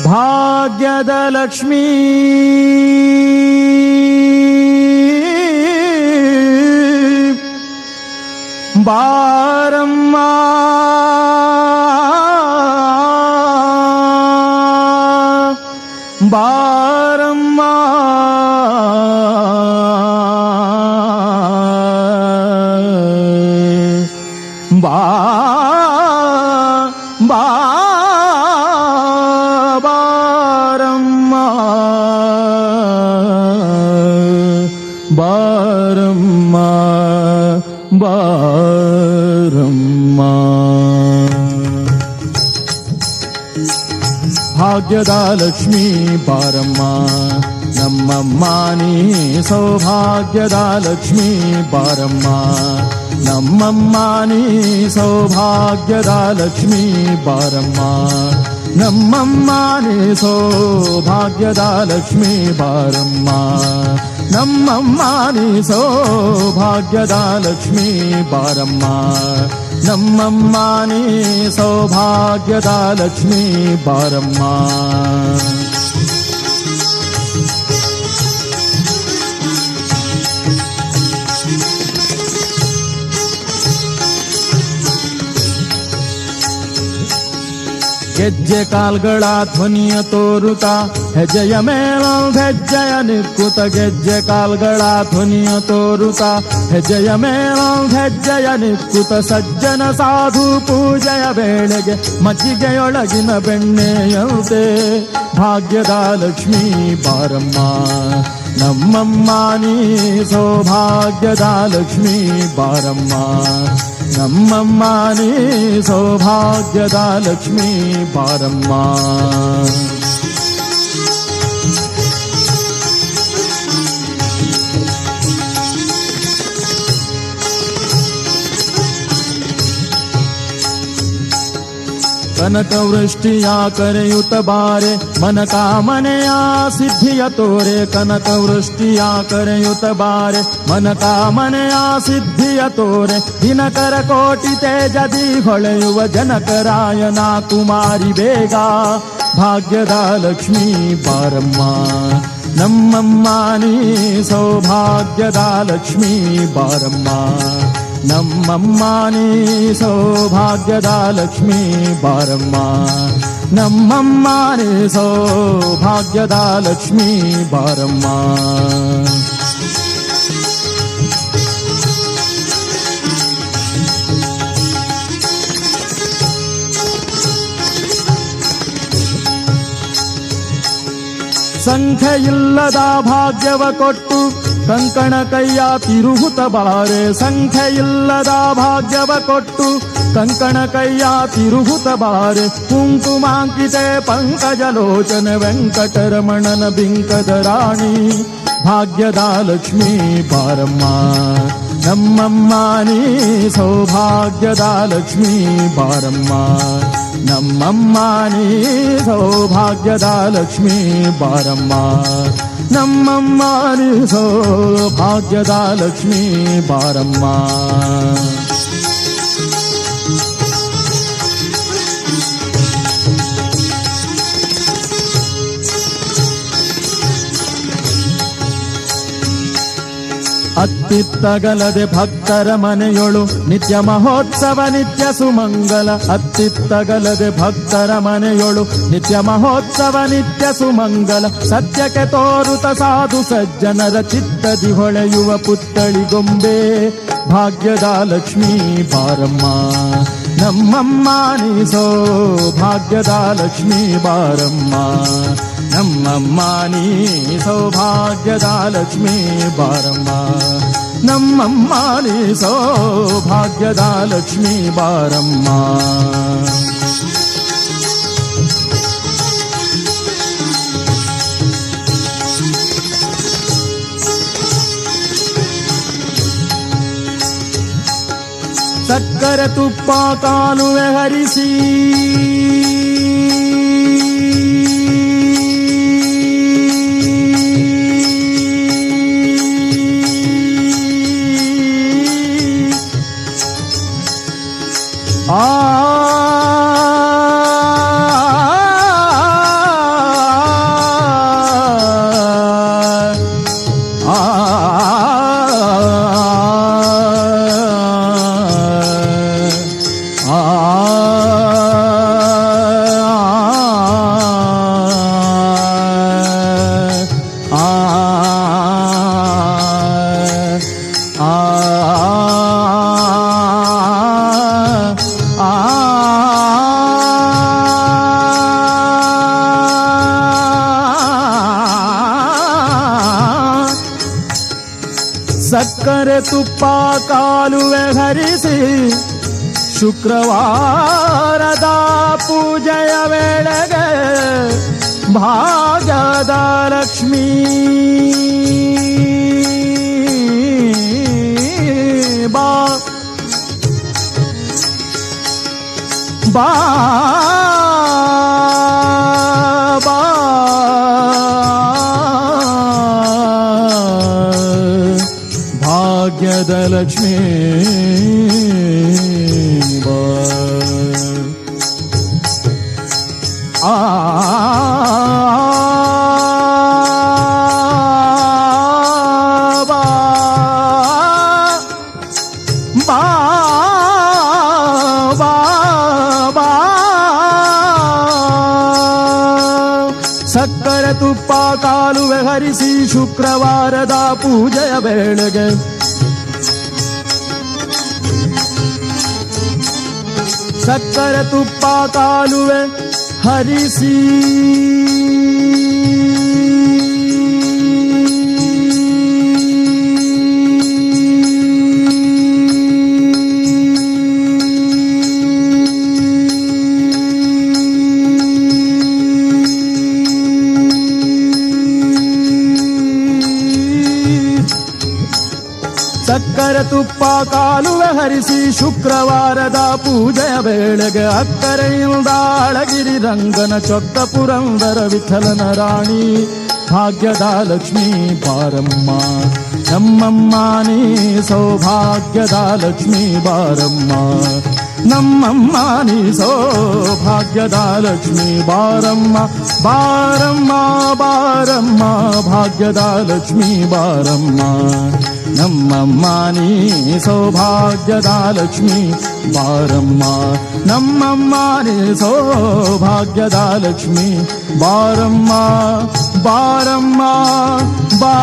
ಭಾಗ್ಯದ ಲಕ್ಷ್ಮೀ ಬಾರಮ್ಮ ಬಾರಮ್ಮ ಬಾರಮ್ಮ ಬಾರಮ್ಮ ಬಾರಮ್ಮ ಭಾಗ್ಯದ ಲಕ್ಷ್ಮೀ ಬಾರಮ್ಮ ನಮ್ಮಮ್ಮ ನೀ ಸೌಭಾಗ್ಯದ ಲಕ್ಷ್ಮೀ ಬಾರಮ್ಮ ನಮ್ಮಮ್ಮ ನೀ ಸೌಭಾಗ್ಯದ ಲಕ್ಷ್ಮೀ ಬಾರಮ್ಮ ನಮ್ಮಮ್ಮ ನೀ ಸೌಭಾಗ್ಯದ ಲಕ್ಷ್ಮೀ ಬಾರಮ್ಮ ನಮ್ಮಮ್ಮ ನೀ ಸೌಭಾಗ್ಯದ ಲಕ್ಷ್ಮೀ ಬಾರಮ್ಮ ನಮ್ಮಮ್ಮ ನೀ ಸೌಭಾಗ್ಯದ ಲಕ್ಷ್ಮೀ ಬಾರಮ್ಮ ಗೆಜ್ಜೆ ಕಾಲ್ಗಳ ಧ್ವನಿಯ ತೋರುತ ಹೆಜ್ಜೆಯ ಮೇಳ ಹೆಜ್ಜೆಯ ನಿಕ್ಕುತ ಗೆಜ್ಜೆ ಕಾಲ್ಗಳ ಧ್ವನಿಯ ತೋರುತ ಹೆಜ್ಜೆಯ ಮೇಳ ಹೆಜ್ಜೆಯ ನಿಕ್ಕುತ ಸಜ್ಜನ ಸಾಧು ಪೂಜೆಯ ವೇಳೆಗೆ ಮಜ್ಜಿಗೆಯೊಳಗಿನ ಬೆಣ್ಣೆಯಂತೆ ಭಾಗ್ಯದ ಲಕ್ಷ್ಮೀ ಬಾರಮ್ಮ ನಮ್ಮಮ್ಮ ನೀ ಸೌಭಾಗ್ಯದ ಲಕ್ಷ್ಮೀ ಬಾರಮ್ಮ ನಮ್ಮಮ್ಮ ನೀ ಸೌಭಾಗ್ಯದ ಲಕ್ಷ್ಮೀ ಬಾರಮ್ಮ ಕನಕವೃಷ್ಟಿಯ ಕರೆಯುತ್ತ ಬಾರೆ ಮನ ಕಾಮನೆಯ ಸಿದ್ಧಿಯ ತೋರೆ ಕನಕವೃಷ್ಟಿಯ ಕರೆಯುತ್ತ ಬಾರೆ ಮನ ಕಾಮನೆಯ ಸಿದ್ಧಿಯ ತೋರೆ ದಿನಕರ ಕೋಟಿ ತೇಜದಿ ಹೊಳೆಯುವ ಜನಕರಾಯನ ಕುಮಾರಿ ಬೇಗ ಭಾಗ್ಯದ ಲಕ್ಷ್ಮೀ ಬಾರಮ್ಮ ನಮ್ಮಮ್ಮ ನೀ ಸೌಭಾಗ್ಯದ ಲಕ್ಷ್ಮೀ ಬಾರಮ್ಮ ನಮ್ಮಮ್ಮ ನೀ ಸೌಭಾಗ್ಯದ ಲಕ್ಷ್ಮೀ ಬಾರಮ್ಮ ನಮ್ಮಮ್ಮ ನೀ ಸೌಭಾಗ್ಯದ ಲಕ್ಷ್ಮೀ ಬಾರಮ್ಮ ಸಂಖ್ಯೆಯಿಲ್ಲದ ಭಾಗ್ಯವ ಕೊಟ್ಟು ಕಂಕಣ ಕೈಯ ತಿರುಹುತ ಬಾರೆ ಸಂಖ್ಯೆಯಿಲ್ಲದ ಭಾಗ್ಯವ ಕೊಟ್ಟು ಕಂಕಣ ಕೈಯ ತಿರುಹುತ ಬಾರೆ ಕುಂಕುಮಾಂಕಿತೆ ಪಂಕಜಲೋಚನ ವೆಂಕಟರಮಣನ ಬಿಂಕದ ರಾಣಿ ಭಾಗ್ಯದ ಲಕ್ಷ್ಮೀ ಬಾರಮ್ಮ ನಮ್ಮಮ್ಮ ನೀ ಸೌಭಾಗ್ಯದ ಲಕ್ಷ್ಮೀ ಬಾರಮ್ಮ ನಮ್ಮಮ್ಮ ನೀ ಸೌಭಾಗ್ಯದ ಲಕ್ಷ್ಮೀ ಬಾರಮ್ಮ ನಮ್ಮಮ್ಮ ನೀ ಸೌಭಾಗ್ಯದ ಲಕ್ಷ್ಮೀ ಬಾರಮ್ಮ ಅತ್ತಿತ್ತಗಲದೆ ಭಕ್ತರ ಮನೆಯೊಳು ನಿತ್ಯ ಮಹೋತ್ಸವ ನಿತ್ಯ ಸುಮಂಗಲ ಅತ್ತಿತ್ತಗಲದೆ ಭಕ್ತರ ಮನೆಯೊಳು ನಿತ್ಯ ಮಹೋತ್ಸವ ನಿತ್ಯ ಸುಮಂಗಲ ಸತ್ಯಕ್ಕೆ ತೋರುತ ಸಾಧು ಸಜ್ಜನರ ಚಿತ್ತದಿ ಹೊಳೆಯುವ ಪುತ್ತಳಿ ಗೊಂಬೆ ಭಾಗ್ಯದ ಲಕ್ಷ್ಮೀ ಬಾರಮ್ಮ ನಮ್ಮಮ್ಮ ನೀ ಸೌಭಾಗ್ಯದ ಲಕ್ಷ್ಮೀ ಬಾರಮ್ಮ ನಮ್ಮಮ್ಮ ನೀ ಸೌಭಾಗ್ಯದ ಲಕ್ಷ್ಮೀ ಬಾರಮ್ಮ ನಮ್ಮಮ್ಮ ನೀ ಸೌಭಾಗ್ಯದ ಲಕ್ಷ್ಮೀ ಬಾರಮ್ಮ ಸಕ್ಕರೆ ತುಪ್ಪ ಕಾಲುವೆ ಹರಿಸಿ ತುಪ್ಪ ಕಾಲುವೆ ಹರಿಸಿ ಶುಕ್ರವಾರದ ಪೂಜೆಯ ವೇಳೆಗೆ ಭಾಗ್ಯದ ಲಕ್ಷ್ಮೀ ಬಾ ಬಾ ಬಾ ಭಾಗ್ಯದ ಲಕ್ಷ್ಮೀ ಬಾ ಆ ಸಕ್ಕರೆ ತುಪ್ಪ ಕಾಲುವೆ ಹರಿಸಿ ಶುಕ್ರವಾರದ ಪೂಜೆಯ ವೇಳೆಗೆ ಸಕ್ಕರೆ ತುಪ್ಪ ಕಾಲುವೆ ಹರಿಸಿ ಸಕ್ಕರೆ ತುಪ್ಪ ಕಾಲುವೆ ಹರಿಸಿ ಶುಕ್ರವಾರದ ಪೂಜೆಯ ವೇಳೆಗೆ ಅಕ್ಕರೆಯಿಂದ ಅಳಗಿರಿ ರಂಗನ ಚೊಕ್ಕ ಪುರಂದರ ವಿಠಲನ ರಾಣಿ ಭಾಗ್ಯದ ಲಕ್ಷ್ಮೀ ಬಾರಮ್ಮ ನಮ್ಮಮ್ಮ ನೀ ಸೌಭಾಗ್ಯದ ಲಕ್ಷ್ಮೀ ಬಾರಮ್ಮ ನಮ್ಮಮ್ಮ ನೀ ಸೌಭಾಗ್ಯದ ಲಕ್ಷ್ಮೀ ಬಾರಮ್ಮ ಬಾರಮ್ಮ ಬಾರಮ್ಮ ಭಾಗ್ಯದ ಲಕ್ಷ್ಮೀ ಬಾರಮ್ಮ ನಮ್ಮಮ್ಮ ನೀ ಸೌಭಾಗ್ಯದ ಲಕ್ಷ್ಮೀ ಬಾರಮ್ಮ ನಮ್ಮಮ್ಮ ನೀ ಸೌಭಾಗ್ಯದ ಲಕ್ಷ್ಮೀ ಬಾರಮ್ಮ ಬಾರಮ್ಮ ಬಾ